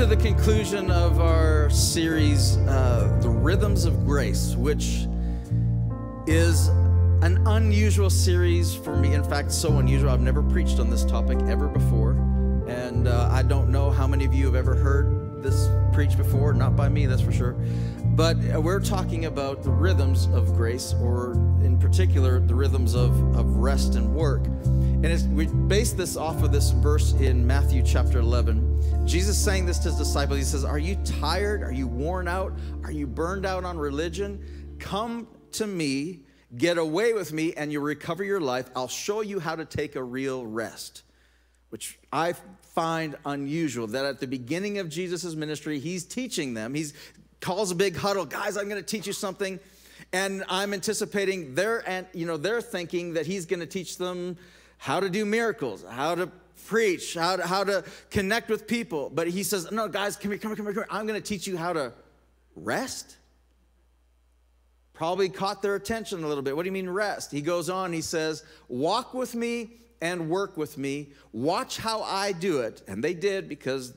to the conclusion of our series, The Rhythms of Grace, which is an unusual series for me. In fact, so unusual, I've never preached on this topic ever before. And I don't know how many of you have ever heard this preached before, not by me, that's for sure. But we're talking about the rhythms of grace, or in particular, the rhythms of rest and work. And we base this off of this verse in Matthew chapter 11. Jesus saying this to his disciples. He says, are you tired? Are you worn out? Are you burned out on religion? Come to me, get away with me, and you'll recover your life. I'll show you how to take a real rest, which I find unusual, that at the beginning of Jesus' ministry, he's teaching them. He calls a big huddle. Guys, I'm going to teach you something. And I'm anticipating they're thinking that he's going to teach them how to do miracles, how to preach, how to connect with people. But he says, no, guys, come here. I'm going to teach you how to rest. Probably caught their attention a little bit. What do you mean rest? He goes on, he says, walk with me and work with me. Watch how I do it. And they did, because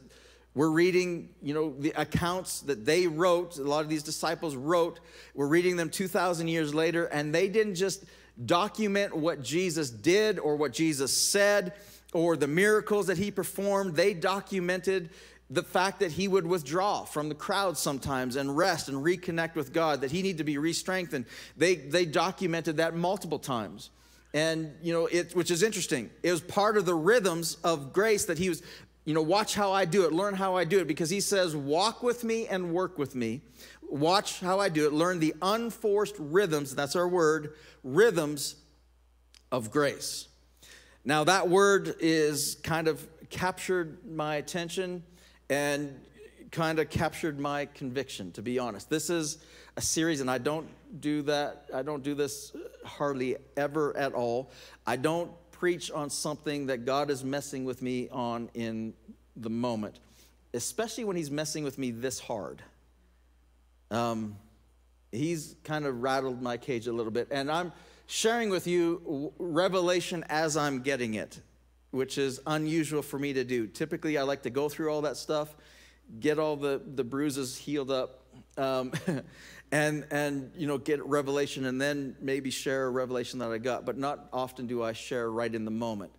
we're reading, the accounts that they wrote. A lot of these disciples wrote. We're reading them 2,000 years later, and they didn't just document what Jesus did or what Jesus said or the miracles that he performed. They documented the fact that he would withdraw from the crowd sometimes and rest and reconnect with God, that he needed to be re-strengthened. They documented that multiple times. And, which is interesting. It was part of the rhythms of grace that he was, watch how I do it, learn how I do it, because he says, walk with me and work with me. Watch how I do it. Learn the unforced rhythms, that's our word, rhythms of grace. Now that word is kind of captured my attention and kind of captured my conviction, to be honest. This is a series, and I don't do this hardly ever at all. I don't preach on something that God is messing with me on in the moment, especially when he's messing with me this hard. He's kind of rattled my cage a little bit, and I'm sharing with you revelation as I'm getting it, which is unusual for me to do. Typically, I like to go through all that stuff, get all the bruises healed up, and get revelation, and then maybe share a revelation that I got. But not often do I share right in the moment.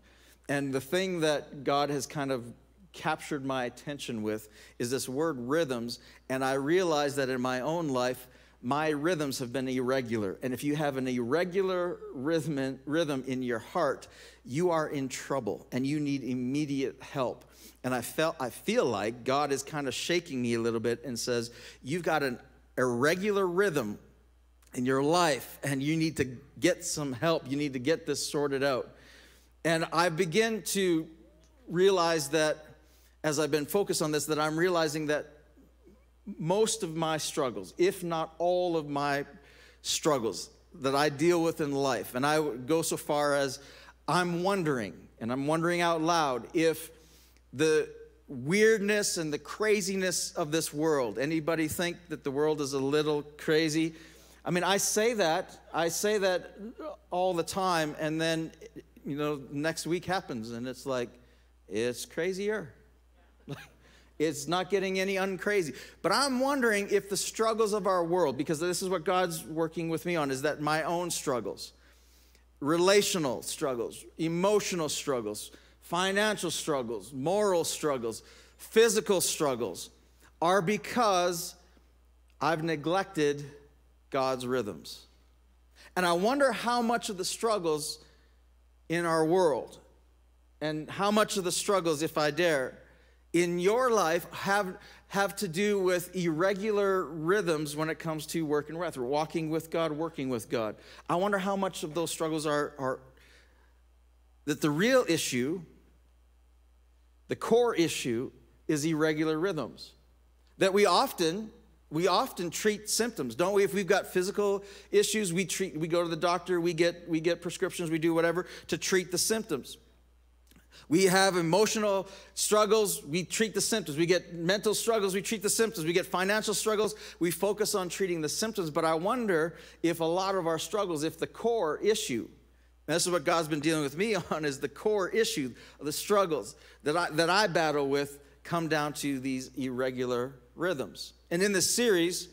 And the thing that God has kind of captured my attention with is this word rhythms. And I realize that in my own life, my rhythms have been irregular. And if you have an irregular rhythm in your heart, you are in trouble and you need immediate help. And I feel like God is kind of shaking me a little bit and says, you've got an irregular rhythm in your life and you need to get some help. You need to get this sorted out. And I begin to realize that as I've been focused on this, that I'm realizing that most of my struggles, if not all of my struggles that I deal with in life, and I would go so far as I'm wondering, and I'm wondering out loud, if the weirdness and the craziness of this world, anybody think that the world is a little crazy? I mean, I say that all the time, and then, next week happens, and it's like, it's crazier. It's not getting any uncrazy. But I'm wondering if the struggles of our world, because this is what God's working with me on, is that my own struggles, relational struggles, emotional struggles, financial struggles, moral struggles, physical struggles, are because I've neglected God's rhythms. And I wonder how much of the struggles in our world, and how much of the struggles, if I dare, in your life have to do with irregular rhythms when it comes to work and rest, or walking with God, working with God. I wonder how much of those struggles are that the real issue, the core issue, is irregular rhythms. That we often treat symptoms, don't we? If we've got physical issues, we go to the doctor, we get prescriptions, we do whatever to treat the symptoms. We have emotional struggles, we treat the symptoms. We get mental struggles, we treat the symptoms. We get financial struggles, we focus on treating the symptoms. But I wonder if a lot of our struggles, if the core issue, and this is what God's been dealing with me on, is the core issue of the struggles that I battle with come down to these irregular rhythms. And in this series,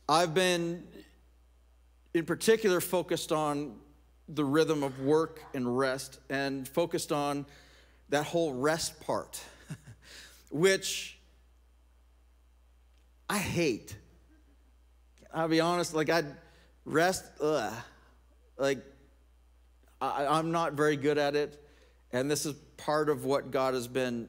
I've been in particular focused on the rhythm of work and rest, and focused on that whole rest part, which I hate. I'll be honest, like I'm not very good at it, and this is part of what God has been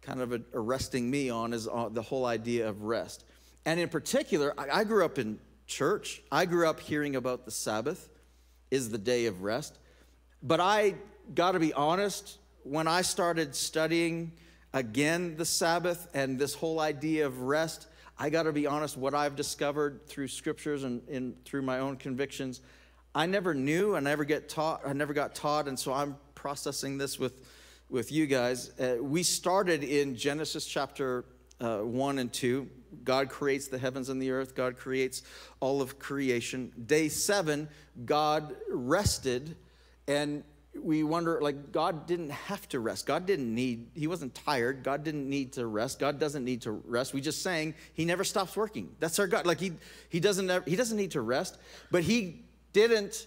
kind of arresting me on, is the whole idea of rest. And in particular, I grew up in church. I grew up hearing about the Sabbath is the day of rest. But I got to be honest, when I started studying again the Sabbath and this whole idea of rest, I got to be honest, what I've discovered through scriptures and through my own convictions, I never knew, I never got taught, and so I'm processing this with you guys. We started in Genesis chapter 1 and 2. God creates the heavens and the earth. God creates all of creation. Day 7, God rested, and we wonder, like, God didn't have to rest. He wasn't tired. God didn't need to rest. God doesn't need to rest. We just sang, he never stops working. That's our God. Like, he doesn't need to rest, but he didn't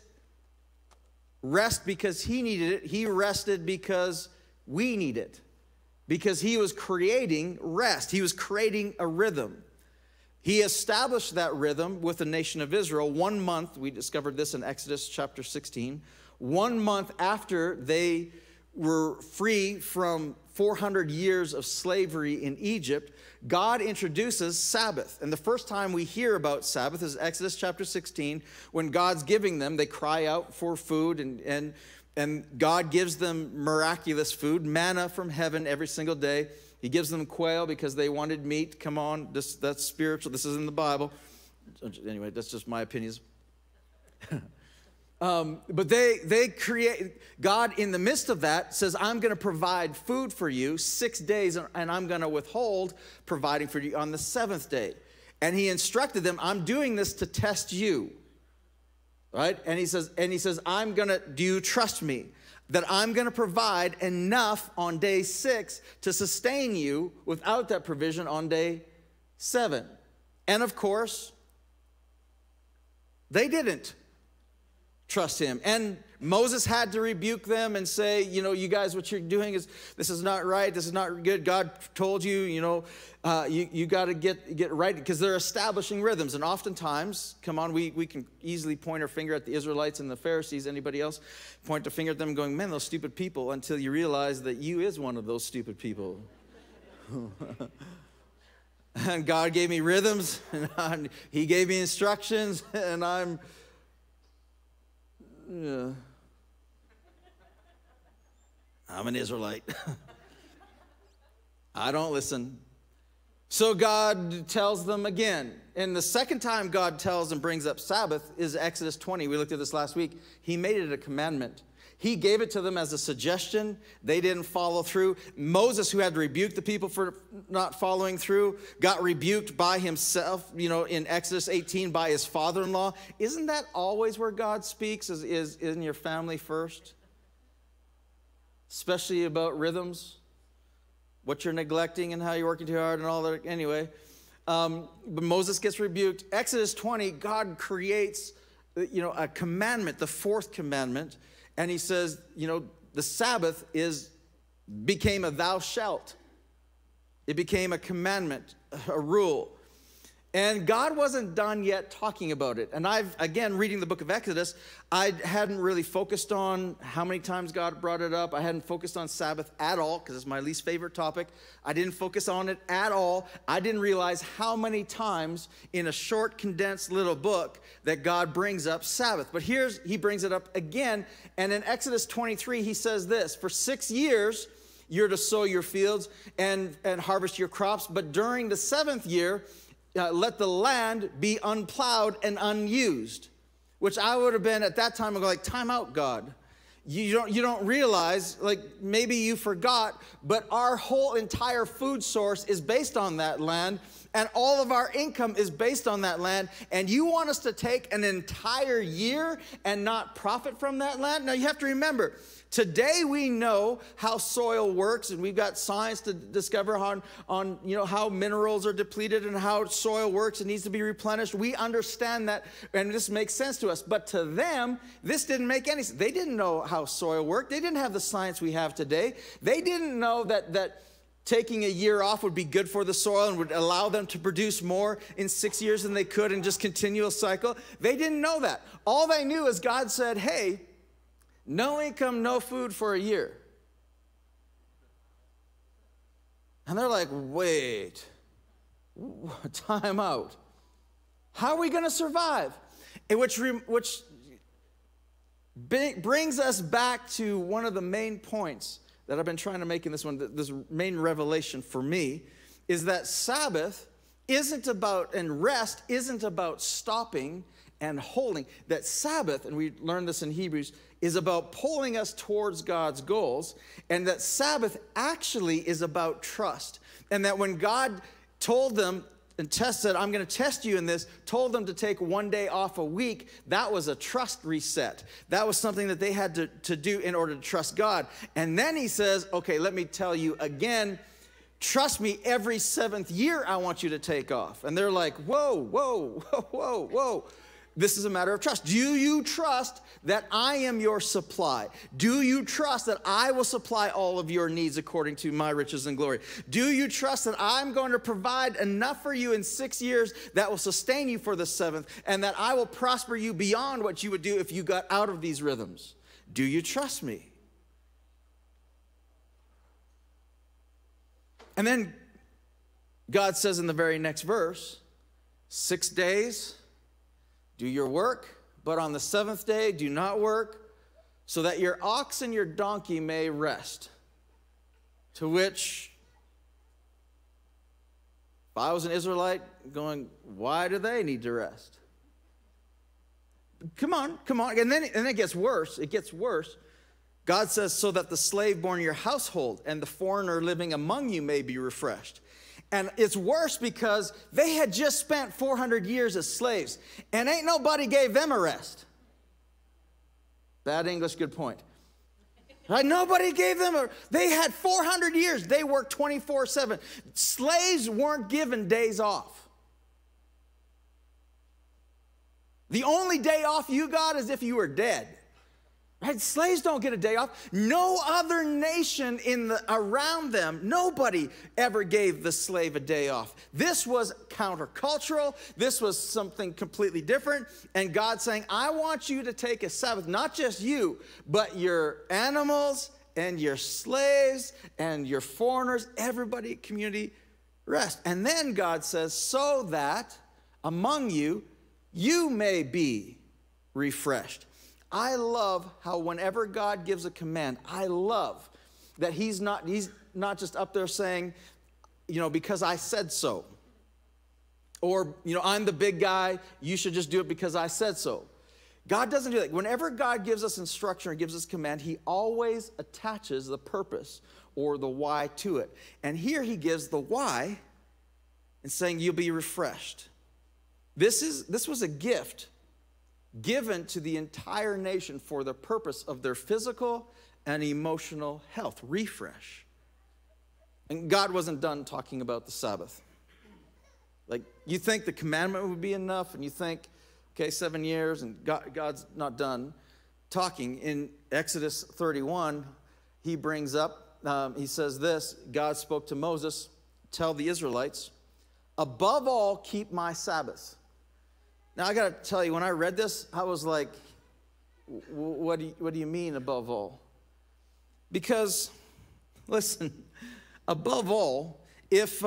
rest because he needed it. He rested because we need it. Because he was creating rest. He was creating a rhythm. He established that rhythm with the nation of Israel 1 month. We discovered this in Exodus chapter 16. 1 month after they were free from 400 years of slavery in Egypt, God introduces Sabbath. And the first time we hear about Sabbath is Exodus chapter 16, when God's giving them, they cry out for food, and God gives them miraculous food, manna from heaven every single day. He gives them quail because they wanted meat. Come on, that's spiritual. This is in the Bible. Anyway, that's just my opinions. But they create, God in the midst of that says, I'm going to provide food for you 6 days, and I'm going to withhold providing for you on the 7th day. And he instructed them, I'm doing this to test you. Right? And he says, do you trust me? That I'm going to provide enough on day 6 to sustain you without that provision on day 7. And of course, they didn't trust him. And Moses had to rebuke them and say, you guys, what you're doing this is not right. This is not good. God told you, you got to get right, because they're establishing rhythms. And oftentimes, come on, we can easily point our finger at the Israelites and the Pharisees. Anybody else point a finger at them going, man, those stupid people, until you realize that you is one of those stupid people. And God gave me rhythms, and he gave me instructions, and I'm an Israelite. I don't listen. So God tells them again. And the second time God tells and brings up Sabbath is Exodus 20. We looked at this last week. He made it a commandment. He gave it to them as a suggestion. They didn't follow through. Moses, who had to rebuke the people for not following through, got rebuked by himself, in Exodus 18 by his father-in-law. Isn't that always where God speaks, is in your family first? Especially about rhythms, what you're neglecting and how you're working too hard and all that. Anyway, but Moses gets rebuked. Exodus 20, God creates, a commandment, the 4th commandment. And he says, the Sabbath became a thou shalt. It became a commandment, a rule. And God wasn't done yet talking about it. And again, reading the book of Exodus, I hadn't really focused on how many times God brought it up. I hadn't focused on Sabbath at all, because it's my least favorite topic. I didn't focus on it at all. I didn't realize how many times in a short, condensed little book that God brings up Sabbath. But he brings it up again. And in Exodus 23, he says this, for 6 years, you're to sow your fields and harvest your crops. But during the 7th year, let the land be unplowed and unused. Which I would have been at that time, I'm like, time out, God. You don't realize, like, maybe you forgot, but our whole entire food source is based on that land, and all of our income is based on that land, and you want us to take an entire year and not profit from that land? Now, you have to remember, Today we know how soil works, and we've got science to discover how minerals are depleted and how soil works and needs to be replenished. We understand that, and this makes sense to us. But to them, this didn't make any sense. They didn't know how soil worked. They didn't have the science we have today. They didn't know that taking a year off would be good for the soil and would allow them to produce more in 6 years than they could in just continual cycle. They didn't know that. All they knew is God said, hey, no income, no food for a year. And they're like, wait, time out. How are we going to survive? Which brings us back to one of the main points that I've been trying to make in this one, this main revelation for me, is that Sabbath isn't about, and rest isn't about stopping and holding. That Sabbath, and we learned this in Hebrews, is about pulling us towards God's goals, and that Sabbath actually is about trust. And that when God told them, and said, I'm going to test you in this, told them to take 1 day off a week, that was a trust reset. That was something that they had to do in order to trust God. And then he says, okay, let me tell you again, trust me, every 7th year I want you to take off. And they're like, whoa, whoa, whoa, whoa, whoa. This is a matter of trust. Do you trust that I am your supply? Do you trust that I will supply all of your needs according to my riches and glory? Do you trust that I'm going to provide enough for you in 6 years that will sustain you for the 7th, and that I will prosper you beyond what you would do if you got out of these rhythms? Do you trust me? And then God says in the very next verse, 6 days, do your work, but on the 7th day, do not work, so that your ox and your donkey may rest. To which, if I was an Israelite going, why do they need to rest? Come on. And then it gets worse. It gets worse. God says, so that the slave born in your household and the foreigner living among you may be refreshed. And it's worse because they had just spent 400 years as slaves, and ain't nobody gave them a rest. Bad English, good point. Right? Nobody gave them they had 400 years. They worked 24/7. Slaves weren't given days off. The only day off you got is if you were dead. Right? Slaves don't get a day off. No other nation around them, nobody ever gave the slave a day off. This was countercultural. This was something completely different. And God's saying, I want you to take a Sabbath, not just you, but your animals and your slaves and your foreigners, everybody, community, rest. And then God says, so that among you, you may be refreshed. I love how whenever God gives a command, I love that he's not just up there saying, because I said so. Or, I'm the big guy, you should just do it because I said so. God doesn't do that. Whenever God gives us instruction or gives us command, he always attaches the purpose or the why to it. And here he gives the why and saying you'll be refreshed. This was a gift given to the entire nation for the purpose of their physical and emotional health, refresh. And God wasn't done talking about the Sabbath. Like, you think the commandment would be enough, and you think, okay, 7 years, and God's not done talking. In Exodus 31, he brings up, he says this, God spoke to Moses, tell the Israelites, above all, keep my Sabbaths. Now, I got to tell you, when I read this, I was like, what do you mean above all? Because, listen, above all, if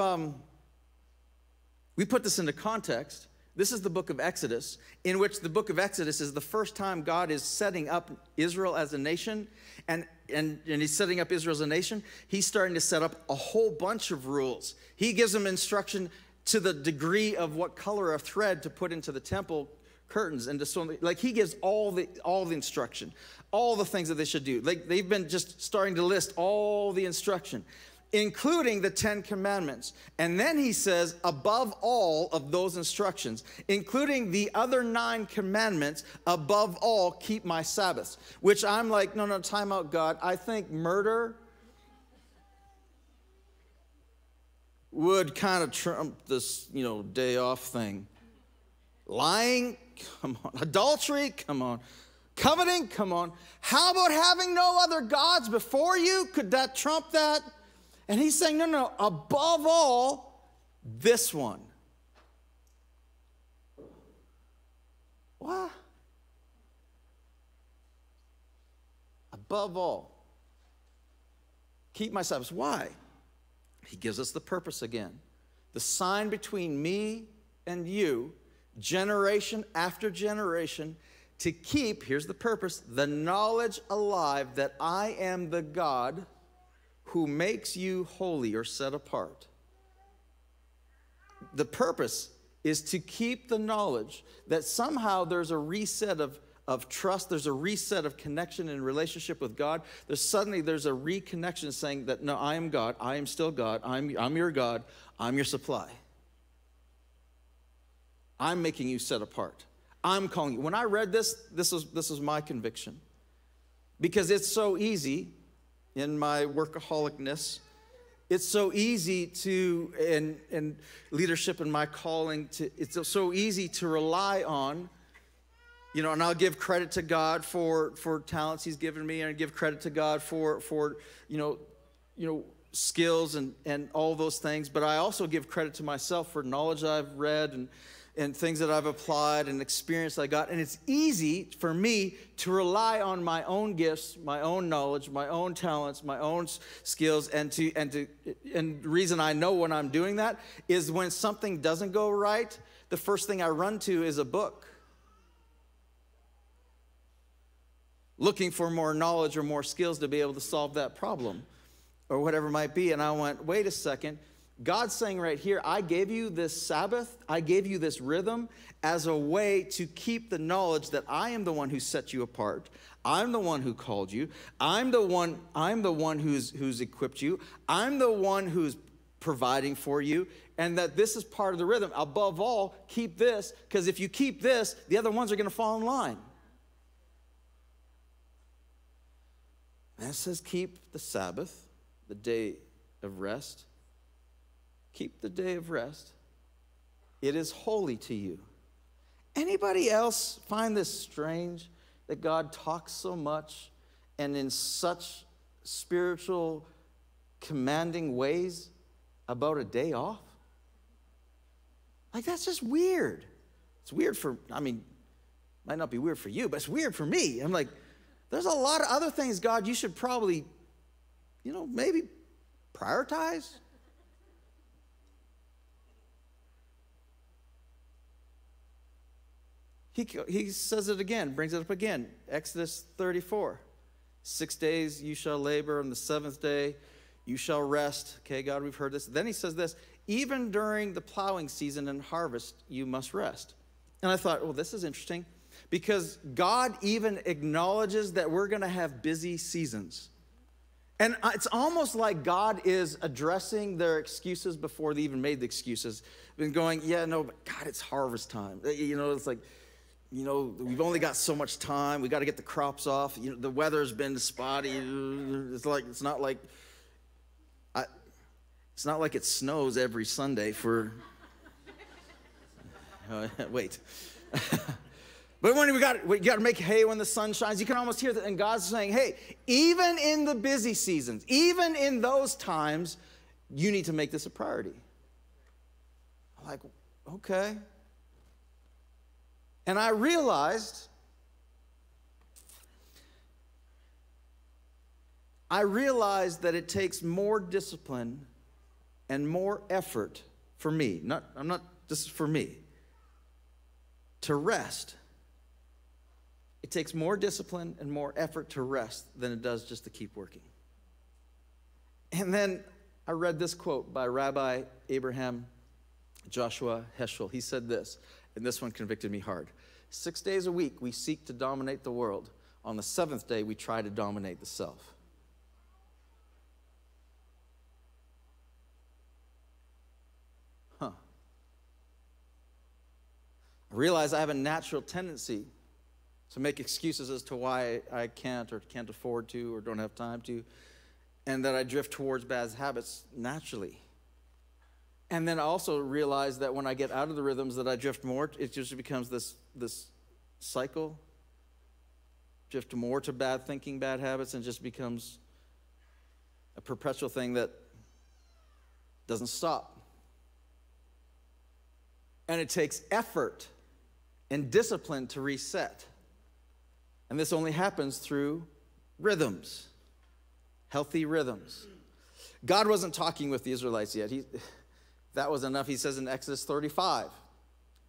we put this into context, this is the book of Exodus, in which the book of Exodus is the first time God is setting up Israel as a nation, and he's setting up Israel as a nation. He's starting to set up a whole bunch of rules. He gives them instruction to the degree of what color of thread to put into the temple curtains, and like he gives all the instruction, all the things that they should do. Like they've been just starting to list all the instruction. including the 10 commandments. And then he says, above all of those instructions, including the other 9 commandments, above all, keep my Sabbaths. Which I'm like, no, time out, God. I think murder would kind of trump this, day off thing. Lying, come on. Adultery, come on. Coveting, come on. How about having no other gods before you? Could that trump that? And he's saying, no, above all, this one. What? Above all, keep my Sabbaths. Why? He gives us the purpose again. The sign between me and you, generation after generation, to keep, here's the purpose, the knowledge alive that I am the God who makes you holy or set apart. The purpose is to keep the knowledge that somehow there's a reset of trust, there's a reset of connection and relationship with God. There's a reconnection saying that, no, I am God, I am still God, I'm your God, I'm your supply. I'm making you set apart. I'm calling you. When I read this was my conviction. Because it's so easy in my workaholicness, it's so easy to, in leadership and my calling, it's so easy to rely on, and I'll give credit to God for talents he's given me, and I give credit to God for skills and all those things, but I also give credit to myself for knowledge I've read and things that I've applied and experience I got. And it's easy for me to rely on my own gifts, my own knowledge, my own talents, my own skills, and the reason I know when I'm doing that is when something doesn't go right, the first thing I run to is a book, looking for more knowledge or more skills to be able to solve that problem or whatever it might be. And I went, wait a second. God's saying right here, I gave you this Sabbath, I gave you this rhythm as a way to keep the knowledge that I am the one who set you apart. I'm the one who called you. I'm the one who's equipped you. I'm the one who's providing for you, and that this is part of the rhythm. Above all, keep this, because if you keep this, the other ones are going to fall in line. And it says keep the Sabbath, the day of rest. Keep the day of rest. It is holy to you. Anybody else find this strange that God talks so much and in such spiritual, commanding ways about a day off? Like, that's just weird. It's weird might not be weird for you, but it's weird for me. I'm like, there's a lot of other things, God, you should probably, maybe prioritize. He says it again, brings it up again. Exodus 34. 6 days you shall labor, and the 7th day you shall rest. Okay, God, we've heard this. Then he says this, even during the plowing season and harvest, you must rest. And I thought, well, this is interesting, because God even acknowledges that we're going to have busy seasons. And it's almost like God is addressing their excuses before they even made the excuses. Been going, yeah, no, but God, it's harvest time. It's like, we've only got so much time. We got to get the crops off. The weather's been spotty. It's not like it snows every Sunday for. Wait. But when we got to make hay when the sun shines. You can almost hear that, and God's saying, hey, even in the busy seasons, even in those times, you need to make this a priority. I'm like, okay. And I realized that it takes more discipline and more effort for me. This is for me. To rest. It takes more discipline and more effort to rest than it does just to keep working. And then I read this quote by Rabbi Abraham Joshua Heschel. He said this, and this one convicted me hard. 6 days a week, we seek to dominate the world. On the 7th day, we try to dominate the self. I realize I have a natural tendency to make excuses as to why I can't or can't afford to or don't have time to, and that I drift towards bad habits naturally. And then I also realize that when I get out of the rhythms that I drift more, it just becomes this cycle, drift more to bad thinking, bad habits, and just becomes a perpetual thing that doesn't stop. And it takes effort and discipline to reset. And this only happens through rhythms, healthy rhythms. God wasn't talking with the Israelites yet. That was enough. He says in Exodus 35.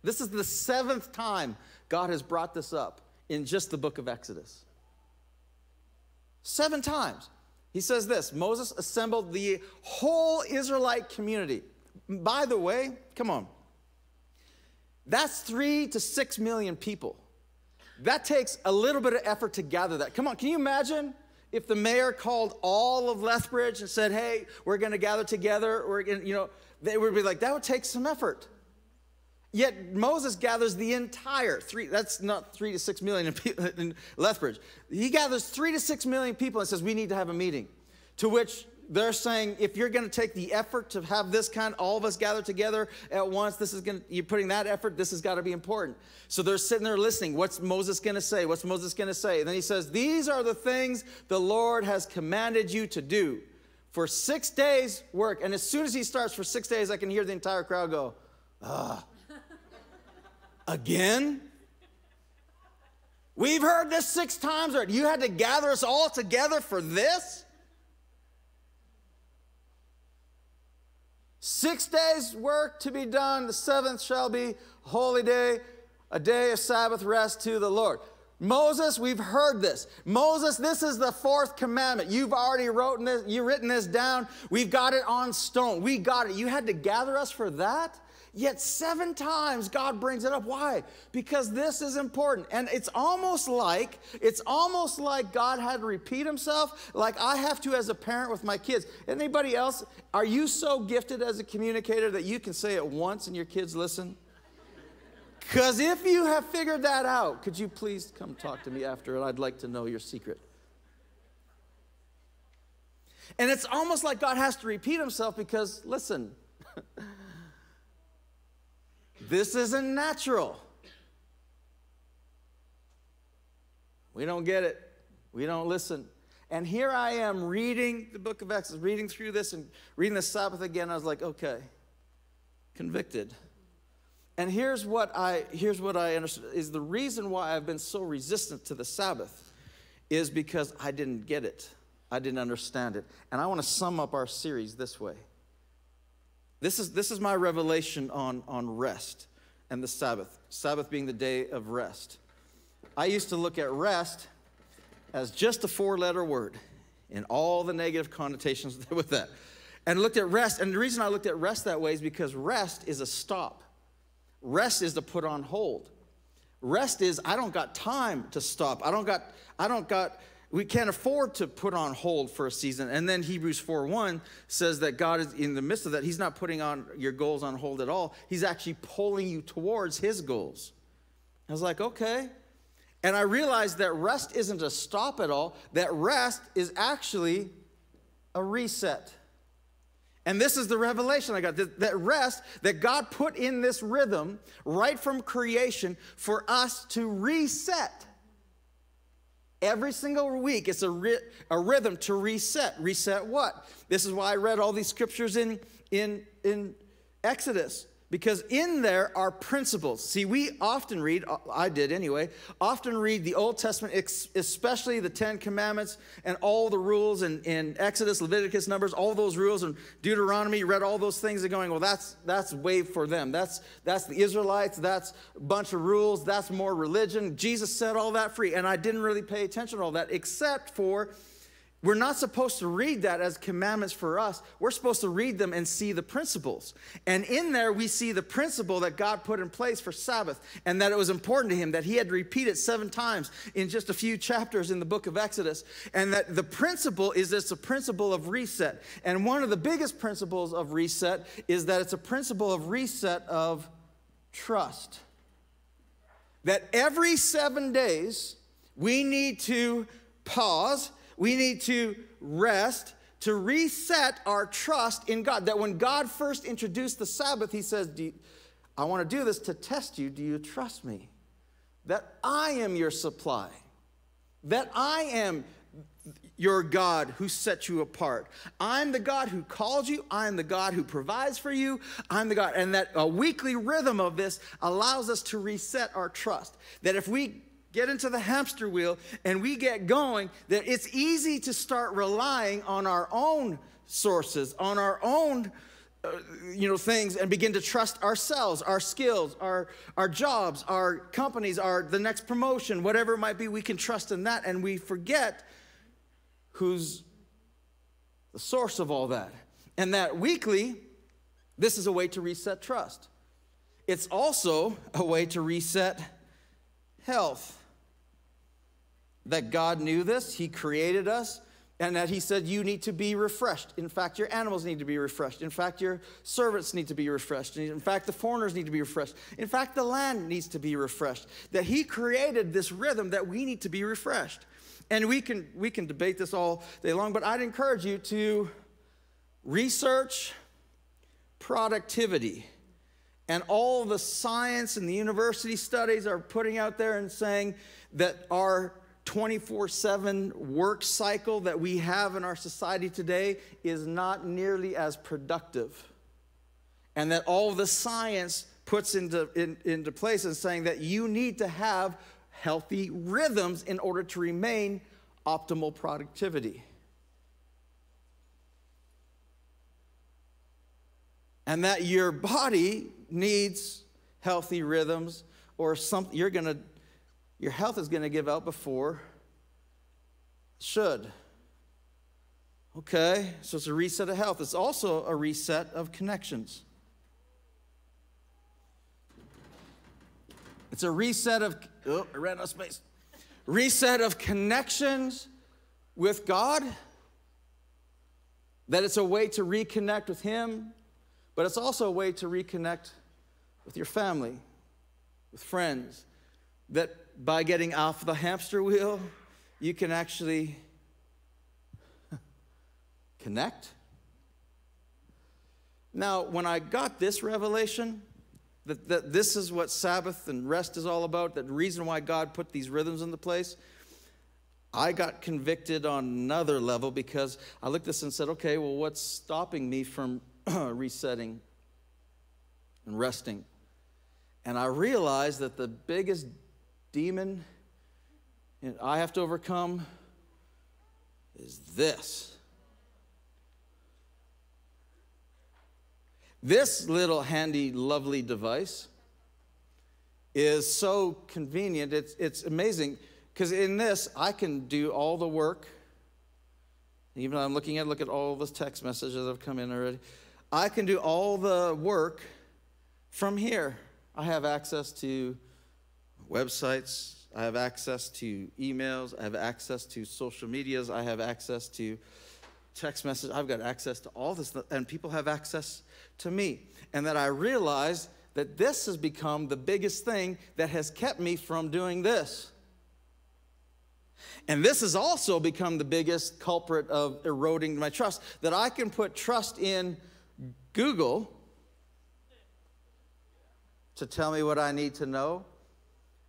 This is the 7th time God has brought this up in just the book of Exodus. 7 times. He says this, Moses assembled the whole Israelite community. By the way, come on. That's 3 to 6 million people. That takes a little bit of effort to gather that. Come on, can you imagine if the mayor called all of Lethbridge and said, hey, we're going to gather together, they would be like, that would take some effort. Yet Moses gathers the entire that's not 3 to 6 million in Lethbridge. He gathers 3 to 6 million people and says, we need to have a meeting. To which they're saying, if you're going to take the effort to have this all of us gather together at once, you're putting that effort, this has got to be important. So they're sitting there listening. What's Moses going to say? What's Moses going to say? And then he says, these are the things the Lord has commanded you to do. For 6 days work. And as soon as he starts for 6 days, I can hear the entire crowd go, again? We've heard this 6 times already. You had to gather us all together for this? 6 days work to be done. The 7th shall be a holy day, a day of Sabbath rest to the Lord. Moses, we've heard this. Moses, this is the 4th commandment. You've already written this down. We've got it on stone. We got it. You had to gather us for that? Yet 7 times God brings it up. Why? Because this is important. And it's almost like God had to repeat himself, like I have to as a parent with my kids. Anybody else, are you so gifted as a communicator that you can say it once and your kids listen? Because if you have figured that out, could you please come talk to me after it? I'd like to know your secret. And it's almost like God has to repeat himself because, listen, this isn't natural. We don't get it. We don't listen. And here I am reading the book of Exodus, reading through this and reading the Sabbath again. I was like, okay, convicted. And here's what I understood is the reason why I've been so resistant to the Sabbath is because I didn't get it. I didn't understand it. And I want to sum up our series this way. This is my revelation on rest and the Sabbath. Sabbath being the day of rest. I used to look at rest as just a 4-letter word and all the negative connotations with that. And looked at rest. And the reason I looked at rest that way is because rest is a stop. Rest is to put on hold. Rest is I don't got time to stop. We can't afford to put on hold for a season. And then Hebrews 4:1 says that God is in the midst of that. He's not putting on your goals on hold at all. He's actually pulling you towards his goals. I was like, okay. And I realized that rest isn't a stop at all. That rest is actually a reset. And this is the revelation I got, that rest that God put in this rhythm right from creation for us to reset. Every single week, it's a rhythm to reset. Reset what? This is why I read all these scriptures in Exodus. Because in there are principles. See, we often read, I did anyway, often read the Old Testament, especially the 10 Commandments and all the rules in Exodus, Leviticus, Numbers, all those rules, and Deuteronomy, read all those things and going, well, that's way for them. That's the Israelites, that's a bunch of rules, that's more religion. Jesus set all that free, and I didn't really pay attention to all that, except for we're not supposed to read that as commandments for us. We're supposed to read them and see the principles. And in there, we see the principle that God put in place for Sabbath and that it was important to him, that he had to repeat it 7 times in just a few chapters in the book of Exodus. And that the principle is this, a principle of reset. And one of the biggest principles of reset is that it's a principle of reset of trust. that every 7 days we need to pause, we need to rest, to reset our trust in God. That when God first introduced the Sabbath, he says, I want to do this to test you. Do you trust me? That I am your supply. That I am your God who set you apart. I'm the God who called you. I'm the God who provides for you. I'm the God. And that a weekly rhythm of this allows us to reset our trust. That if we get into the hamster wheel and we get going, that it's easy to start relying on our own sources, on our own things, and begin to trust ourselves, our skills, our jobs, our companies, the next promotion, whatever it might be. We can trust in that, and we forget who's the source of all that. And that weekly, this is a way to reset trust. It's also a way to reset health. That God knew this, he created us, and that he said you need to be refreshed. In fact, your animals need to be refreshed. In fact, your servants need to be refreshed. In fact, the foreigners need to be refreshed. In fact, the land needs to be refreshed. That he created this rhythm that we need to be refreshed. And we can debate this all day long, but I'd encourage you to research productivity. And all the science and the university studies are putting out there and saying that our 24/7 work cycle that we have in our society today is not nearly as productive. And that all the science puts into place and saying that you need to have healthy rhythms in order to remain optimal productivity. And that your body needs healthy rhythms, or something your health is going to give out before it should. Okay, so it's a reset of health. It's also a reset of connections. It's a reset of, I ran out of space. Reset of connections with God. That it's a way to reconnect with him, but it's also a way to reconnect with your family, with friends. That by getting off the hamster wheel, you can actually connect. Now, when I got this revelation, that this is what Sabbath and rest is all about, that the reason why God put these rhythms into place, I got convicted on another level, because I looked at this and said, okay, well, what's stopping me from resetting and resting? And I realized that the biggest demon I have to overcome is this. This little handy, lovely device is so convenient. It's amazing, because in this, I can do all the work. Even though I'm look at all those text messages that have come in already. I can do all the work from here. I have access to websites. I have access to emails. I have access to social medias. I have access to text messages. I've got access to all this, and people have access to me. And that I realized that this has become the biggest thing that has kept me from doing this. And this has also become the biggest culprit of eroding my trust. That I can put trust in Google to tell me what I need to know.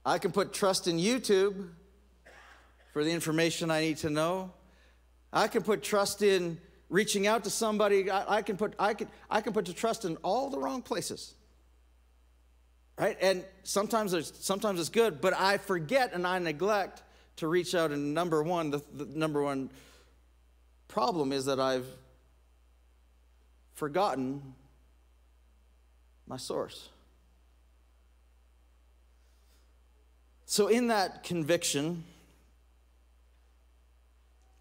I can put trust in YouTube for the information I need to know. I can put trust in reaching out to somebody. I can put the trust in all the wrong places. Right? And sometimes it's good, but I forget and I neglect to reach out. And number one, the number one problem is that I've forgotten my source. So in that conviction,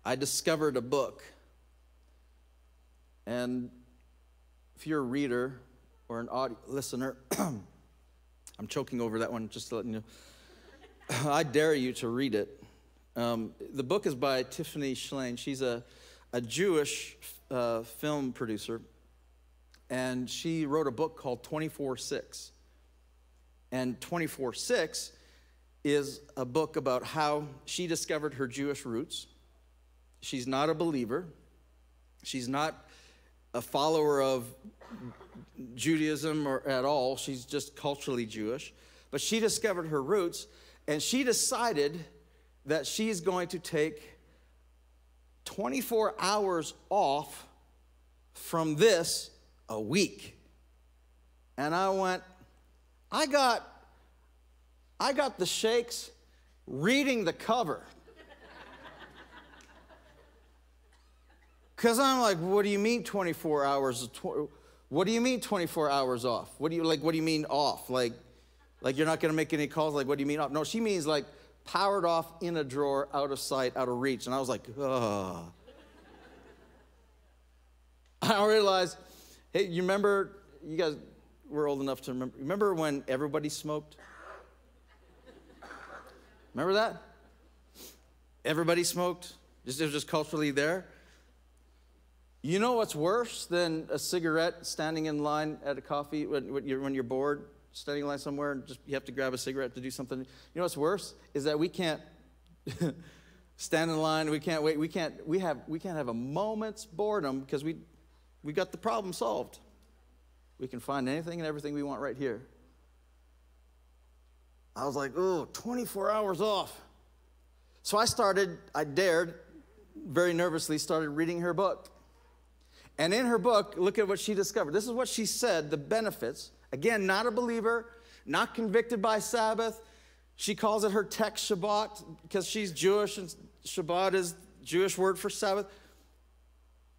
I discovered a book. And if you're a reader or an listener, I'm choking over that one just to let you know. I dare you to read it. The book is by Tiffany Schlein. She's a Jewish film producer. And she wrote a book called 24/6. And 24/6 is a book about how she discovered her Jewish roots. She's not a believer. She's not a follower of Judaism or at all. She's just culturally Jewish. But she discovered her roots, and she decided that she's going to take 24 hours off from this a week. And I went, I got the shakes reading the cover. Because I'm like, what do you mean 24 hours? What do you mean 24 hours off? What do you mean off? Like you're not going to make any calls? Like, what do you mean off? No, she means like powered off, in a drawer, out of sight, out of reach. And I was like, ugh. I realized, hey, you remember, you guys were old enough to remember when everybody smoked? Remember that? Everybody smoked. It was just culturally there. You know what's worse than a cigarette standing in line at a coffee when you're bored, standing in line somewhere and just you have to grab a cigarette to do something? You know what's worse is that we can't stand in line. We can't wait. We can't have a moment's boredom because we got the problem solved. We can find anything and everything we want right here. I was like, oh, 24 hours off. So I dared, very nervously, started reading her book. And in her book, look at what she discovered. This is what she said, the benefits. Again, not a believer, not convicted by Sabbath. She calls it her text Shabbat because she's Jewish, and Shabbat is Jewish word for Sabbath.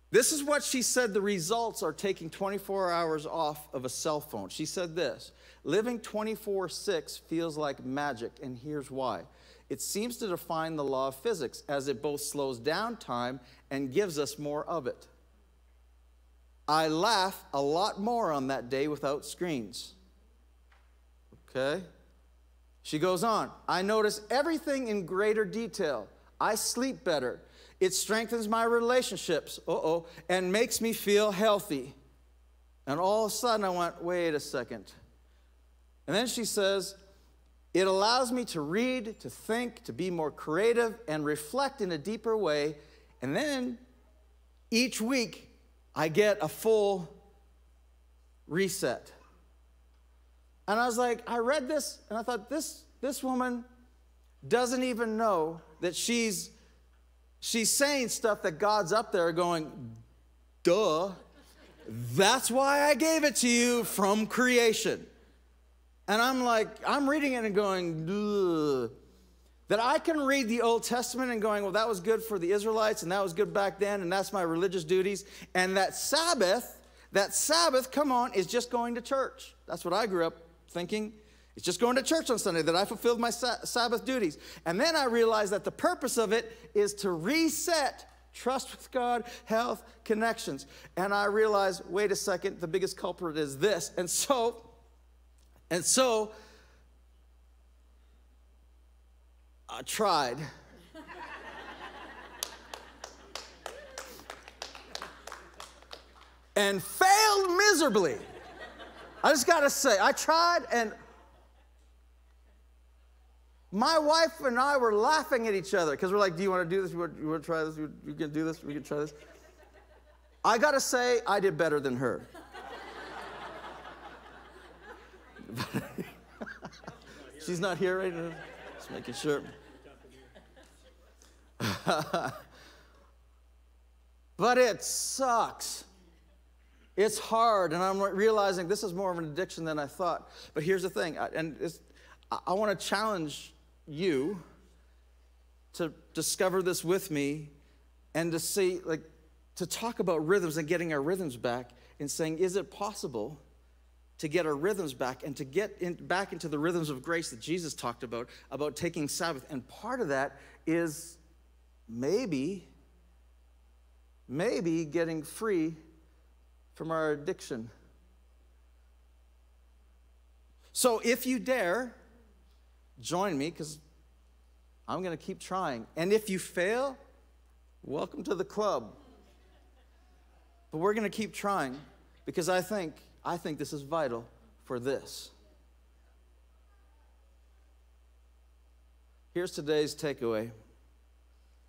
This is what she said the results are taking 24 hours off of a cell phone. She said this: living 24/6 feels like magic, and here's why. It seems to define the law of physics, as it both slows down time and gives us more of it. I laugh a lot more on that day without screens. Okay? She goes on. I notice everything in greater detail. I sleep better. It strengthens my relationships, and makes me feel healthy. And all of a sudden I went, wait a second. And then she says, it allows me to read, to think, to be more creative, and reflect in a deeper way. And then each week I get a full reset. And I was like, I read this, and I thought, this woman doesn't even know that she's saying stuff that God's up there going, duh, that's why I gave it to you from creation. And I'm like, I'm reading it and going, ugh. That I can read the Old Testament and going, well, that was good for the Israelites, and that was good back then, and that's my religious duties. And that Sabbath, come on, is just going to church. That's what I grew up thinking. It's just going to church on Sunday, that I fulfilled my Sabbath duties. And then I realized that the purpose of it is to reset trust with God, health, connections. And I realized, wait a second, the biggest culprit is this. And so I tried. And failed miserably. I just got to say, I tried, and my wife and I were laughing at each other because we're like, do you want to do this? You want to try this? We can do this? We can try this? I got to say, I did better than her. She's not here right now. Just making sure. But it sucks. It's hard, and I'm realizing this is more of an addiction than I thought. But here's the thing, I want to challenge you to discover this with me and to see, to talk about rhythms and getting our rhythms back and saying, is it possible to get our rhythms back and to get back into the rhythms of grace that Jesus talked about taking Sabbath? And part of that is maybe getting free from our addiction. So if you dare, join me, because I'm going to keep trying. And if you fail, welcome to the club. But we're going to keep trying, because I think this is vital for this. Here's today's takeaway.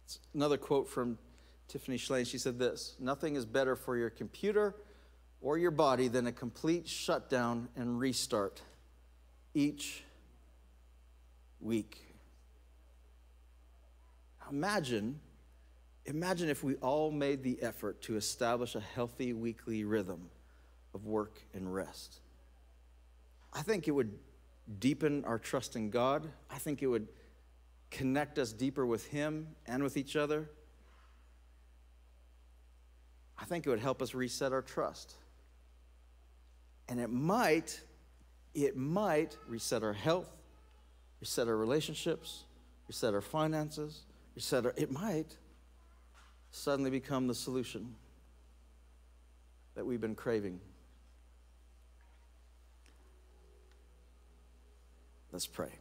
It's another quote from Tiffany Schlein. She said this: "Nothing is better for your computer or your body than a complete shutdown and restart each week." Imagine if we all made the effort to establish a healthy weekly rhythm of work and rest. I think it would deepen our trust in God. I think it would connect us deeper with Him and with each other. I think it would help us reset our trust. And it might reset our health, reset our relationships, reset our finances, it might suddenly become the solution that we've been craving. Let's pray.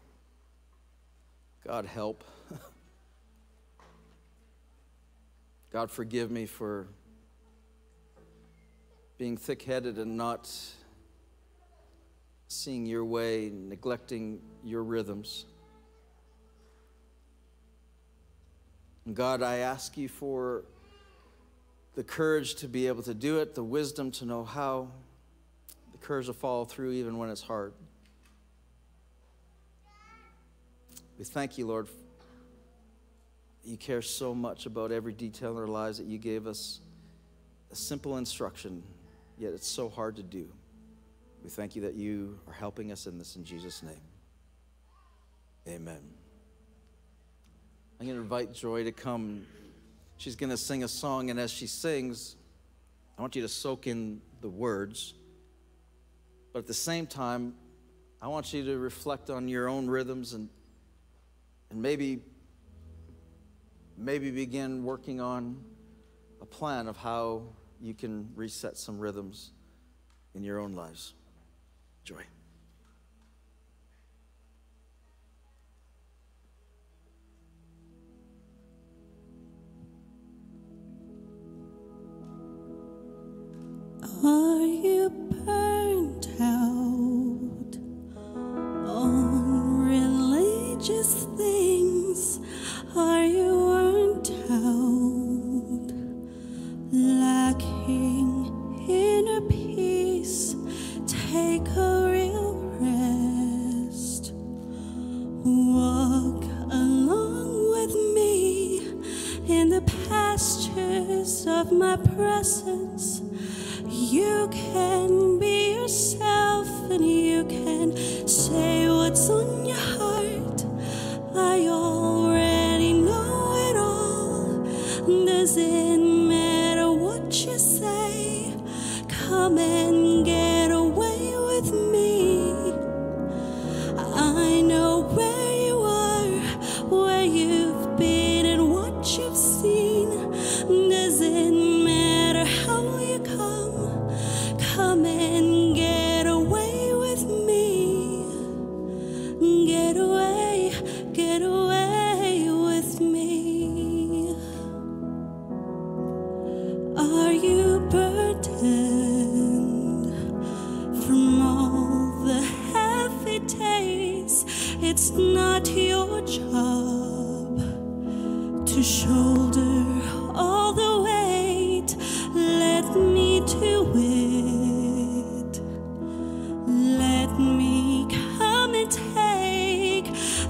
God, help. God, forgive me for being thick-headed and not seeing your way, neglecting your rhythms. And God, I ask you for the courage to be able to do it, the wisdom to know how, the courage to follow through even when it's hard. We thank you, Lord. You care so much about every detail in our lives that you gave us a simple instruction, yet it's so hard to do. We thank you that you are helping us in this in Jesus' name. Amen. I'm going to invite Joy to come. She's going to sing a song, and as she sings, I want you to soak in the words. But at the same time, I want you to reflect on your own rhythms and maybe begin working on a plan of how you can reset some rhythms in your own lives. Joy. Are you burnt out on religious things? Are you burnt out, lacking inner peace? Take a real rest. Walk along with me in the pastures of my presence. You can be yourself and you can say what's on your heart. I already know it all. Doesn't matter what you say. Come and get away with me. I know where you are, where you've been and what you've seen. Doesn't matter how you come and get away with me. Get away with me. Are you burdened from all the heavy days? It's not your job to shoulder all the weight. Let me do it. Let me come and take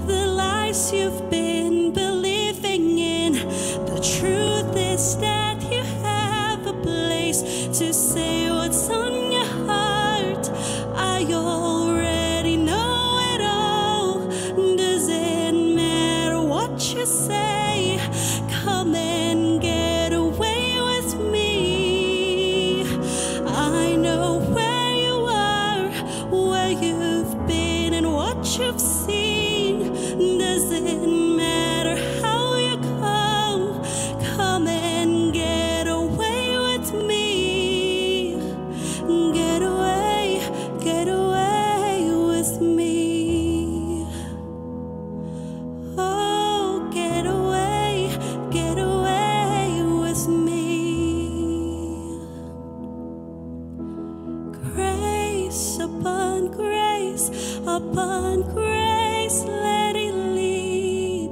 the lies you've been believing in. The truth is that you have a place to say what's on your heart. I already know it all. Doesn't matter what you say. Come and get away with me. I know where you are, where you've been and what you've seen. Doesn't matter how you come and get away with me. Get away with me. Oh, get away with me. Grace upon grace, let it lead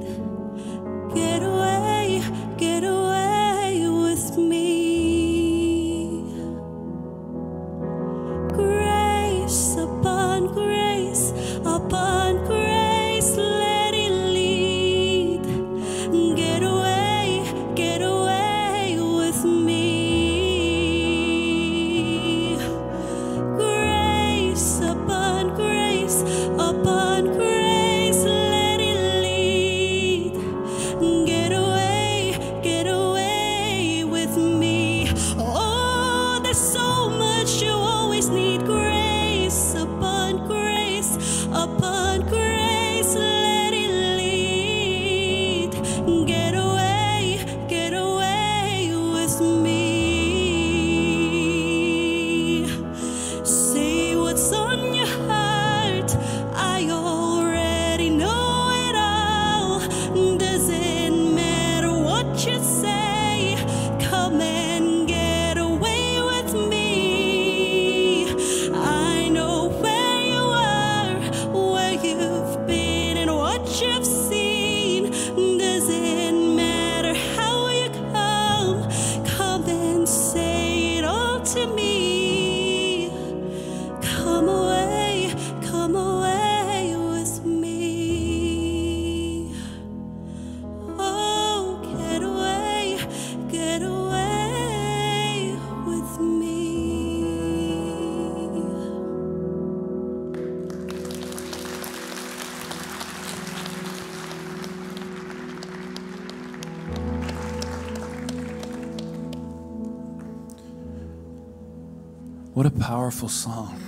What a powerful song.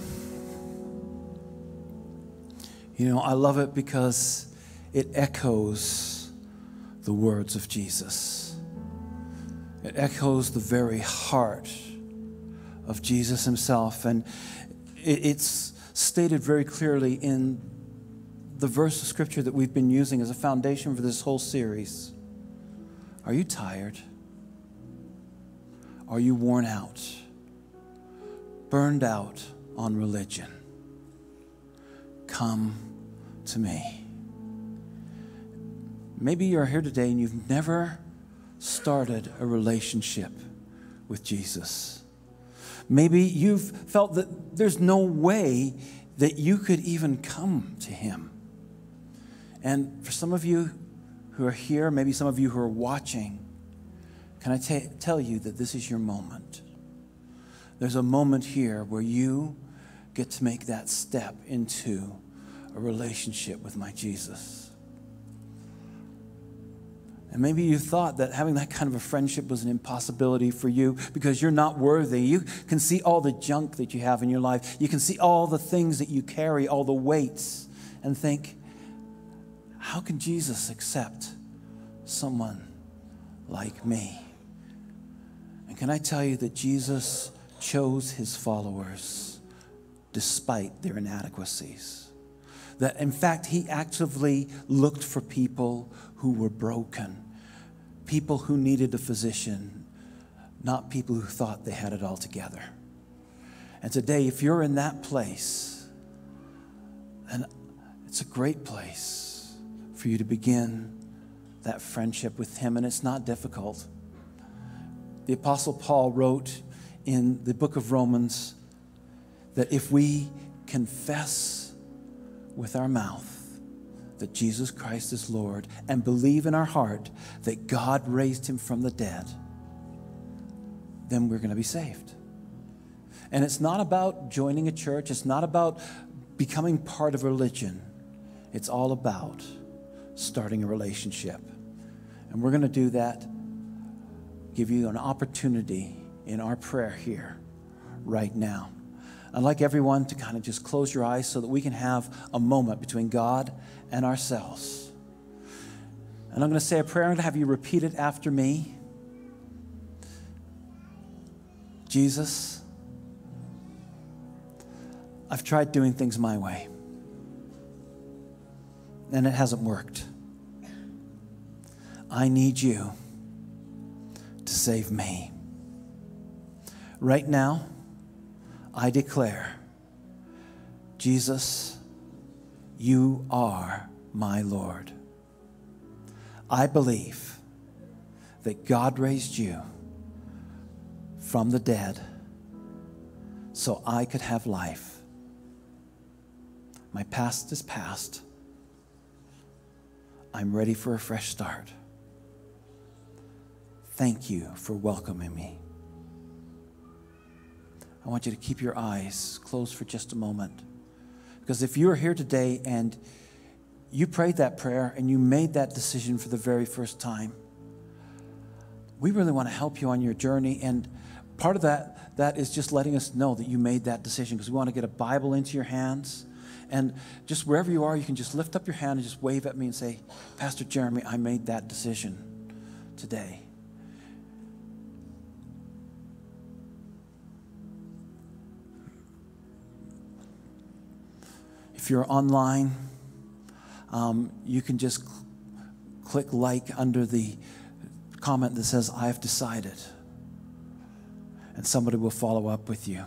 You know, I love it because it echoes the words of Jesus. It echoes the very heart of Jesus himself. And it's stated very clearly in the verse of Scripture that we've been using as a foundation for this whole series. Are you tired? Are you worn out? Burned out on religion? Come to me. Maybe you're here today and you've never started a relationship with Jesus. Maybe you've felt that there's no way that you could even come to him. And for some of you who are here, maybe some of you who are watching, can I tell you that this is your moment? There's a moment here where you get to make that step into a relationship with my Jesus. And maybe you thought that having that kind of a friendship was an impossibility for you because you're not worthy. You can see all the junk that you have in your life. You can see all the things that you carry, all the weights, and think, how can Jesus accept someone like me? And can I tell you that Jesus chose his followers despite their inadequacies? That in fact, he actively looked for people who were broken, people who needed a physician, not people who thought they had it all together. And today, if you're in that place, and it's a great place for you to begin that friendship with him, and it's not difficult. The Apostle Paul wrote in the book of Romans that if we confess with our mouth that Jesus Christ is Lord and believe in our heart that God raised him from the dead, then we're going to be saved. And it's not about joining a church. It's not about becoming part of religion. It's all about starting a relationship. And we're going to do that, give you an opportunity in our prayer here right now. I'd like everyone to kind of just close your eyes so that we can have a moment between God and ourselves. And I'm going to say a prayer. I'm going to have you repeat it after me. Jesus, I've tried doing things my way, and it hasn't worked. I need you to save me. Right now, I declare, Jesus, you are my Lord. I believe that God raised you from the dead so I could have life. My past is past. I'm ready for a fresh start. Thank you for welcoming me. I want you to keep your eyes closed for just a moment. Because if you're here today and you prayed that prayer and you made that decision for the very first time, we really want to help you on your journey. And part of that is just letting us know that you made that decision, because we want to get a Bible into your hands. And just wherever you are, you can just lift up your hand and just wave at me and say, Pastor Jeremy, I made that decision today. If you're online, you can just click like under the comment that says, I've decided. And somebody will follow up with you.